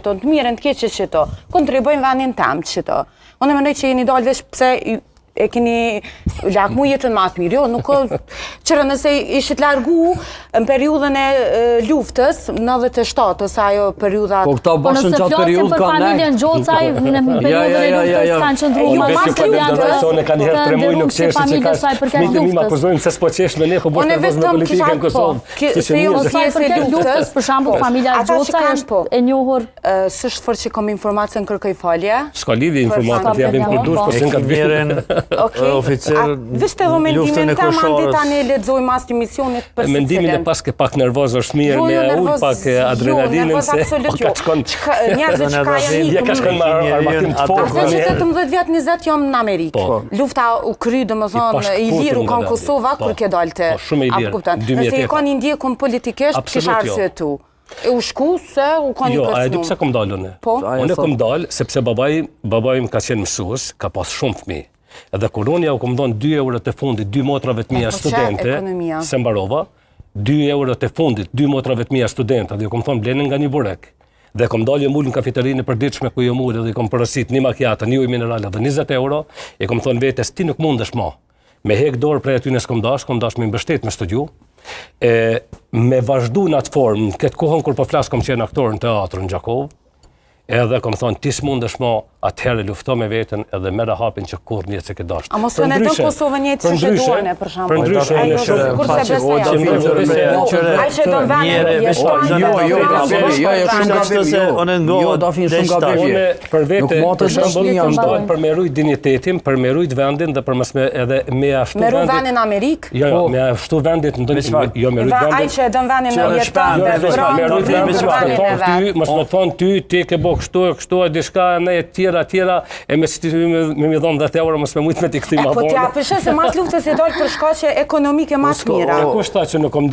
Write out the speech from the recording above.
të mirën të keqe qëto, kontribojnë vendin tem qëto. Unë mendoj që jeni dalë vesh pse e keni lakmu jetën më atë mirë, jo, nuk qërë nëse ishit largu në periudhën e luftës, 97, ose ajo periudha... Po këta bashkën qatë periudhë ka nejtë. Familjen Gjocaj në periudhën e luftës kanë qëndru ma mas të ndërru që familje saj përket luftës. Se s'po qesh me ne, po bosh nervoz me politikën në Kosovë. Saj përket luftës, për shambull, familja Gjocaj është e njohur... Sështë fërë që kom informaciën kërkoj falje. S'ka lidhje informatët, jabim kur dush, po s'në ka të vitin. Oficer Vështë edhe mendimin të mandi tani lexojmë as të misionit për Sicilën. Mendimin e pas ke pak nervoz është mirë, me ullë pak adrenalinën se... Njerëzit që ka janë ka shkon me armatim të fortë. Që 18 vjet 20 jam në Amerikë. Lufta u kry, domethënë i liru kanë Kosova kur ke dalte. Shumë i lirë. Nëse i kanë ndjekun politikisht, kisha arsye tu. E u shku se u kanë Jo, a e di pse kom dalë unë? Unë kom dalë sepse babai më ka qenë mësues, ka pas shumë fëmijë. Edhe kur unë ja u kom dhënë 2 eurot e fundit 2 motrave të mia studente, se mbarova, 2 eurot e fundit 2 motrave të mia studente, dhe ju kom thonë bleni nga një burek. Dhe kom dalë mul në kafeterinë e përditshme ku jo mul, dhe i kom porosit një makiatë, një ujë minerale dhe 20 euro, e kom thonë vetes ti nuk mundesh më. Me hek dorë prej aty s'kom dash me mbështet me studiu. Me vazhdu në atë formë, këtë kohën kur po flas kom qenë aktor në teatrin Gjakov. Edhe kom thonë, ti s'mundesh mo, atëherë lufto me veten edhe merë hapin që kur njëtë se ke dashtë. A mos në do Kosovën njëtë që shedojnë, për shumë. Për ndryshe, A i shedon për vete, për me rujt dignitetin, për me rujt vendin dhe për edhe me ashtu vendit. Me rujt vendin Amerikë? Jo, me ashtu vendit në dojnë, jo me rujt vendin. A i shedon vendin në jetan dhe mos më thonë ty, ti ke bo kështu, diçka në e tjera, e me dhënë 10 euro, mos me mujtë me t'i këti ma Po t'ja përshë se mas luftës e dojtë për shkaqe ekonomike mas mira. Kushta që nuk kom